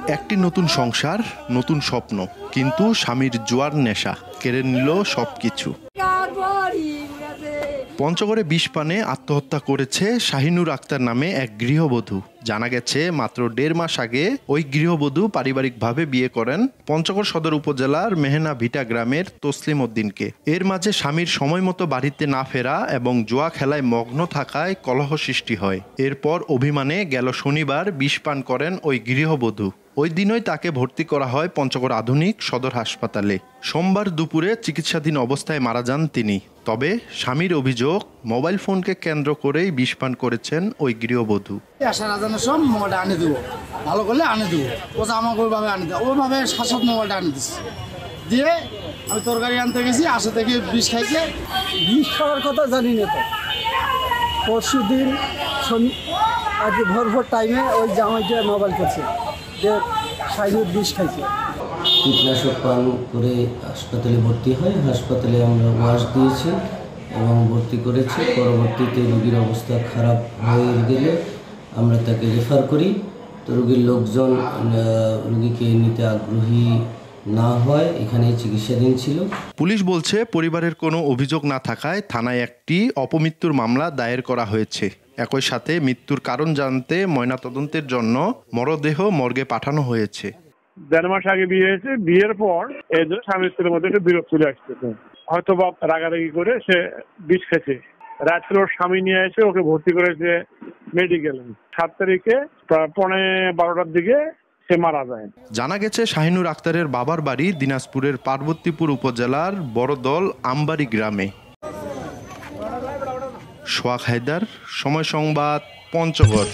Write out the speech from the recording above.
একটি নতুন সংসার, নতুন স্বপ্ন, কিন্তু স্বামীর জোয়ার নেশা কেড়ে নিল সবকিছু। পঞ্চগড়ে বিষ পানে আত্মহত্যা করেছে শাহিনুর আক্তার নামে এক গৃহবধূ। জানা গেছে মাত্র 1.5 মাস আগে ওই গৃহবধূ পারিবারিকভাবে বিয়ে করেন পঞ্চগড় সদর উপজেলার মেহেনা ভিটা গ্রামের তসলিম উদ্দিনকে। এর মাঝে স্বামীর সময় মতো বাড়িতে না ফেরা এবং জুয়া খেলায় মগ্ন থাকায় কলহ সৃষ্টি হয়। এরপর অভিমানে গেল শনিবার বিষ পান করেন ওই গৃহবধূ। ওই দিনই তাকে ভর্তি করা হয় পঞ্চগড় আধুনিক সদর হাসপাতালে। সোমবার দুপুরে চিকিৎসাধীন অবস্থায় মারা যান তিনি। তবে স্বামীর অভিযোগ, মোবাইল ফোনকে কেন্দ্র করেই বিষ পান করেছেন ওই গৃহবধূ। সব মোবাইলটা আনে দেবো, ভালো করলে আনে দেবো, ও আমাকে ওইভাবে আনে দেবো, ওইভাবে শাসক মোবাইলটা আনে দিচ্ছি। দিয়ে আমি তরকারি আনতে গেছি, আসে থেকে বিষ খাইছে। বিষ খাওয়ার কথা জানি না তো। পরশু দিন আর কি ভোর টাইমে ওই জামাইটা মোবাইল করছে যে শাহিনুর বিষ খাইছে। কীটনাশক পান করে হাসপাতালে ভর্তি হয়। হাসপাতালে আমরা ওয়াশ দিয়েছি এবং ভর্তি করেছি। পরবর্তীতে রোগীর অবস্থা খারাপ হয়ে গেলে আমরা তাকে রেফার করি। তো রোগীর লোকজন রোগীকে নিতে আগ্রহী না হয় এখানেই চিকিৎসাধীন ছিল। পুলিশ বলছে পরিবারের কোনো অভিযোগ না থাকায় থানায় একটি অপমৃত্যুর মামলা দায়ের করা হয়েছে। একই সাথে মৃত্যুর কারণ জানতে ময়নাতদন্তের জন্য মরদেহ মর্গে পাঠানো হয়েছে। 1.5 মাস আগে বিয়ে হয়েছে। বিয়ের পর এই যে স্বামী স্ত্রীর মধ্যে একটা বিরোধ চলে আসতেছে। হয়তো বা রাগারাগি করে সে বিষ খেয়েছে। রাত্রে ওর স্বামী নিয়ে এসে ওকে ভর্তি করেছে মেডিকেলে। 7 তারিখে প্রায় 12:15টার দিকে সে মারা যায়। জানা গেছে শাহিনুর আক্তারের বাবার বাড়ি দিনাজপুরের পার্বতীপুর উপজেলার বড়দল আমবাড়ি গ্রামে। সোহাগ হায়দার, সময় সংবাদ, পঞ্চগড়।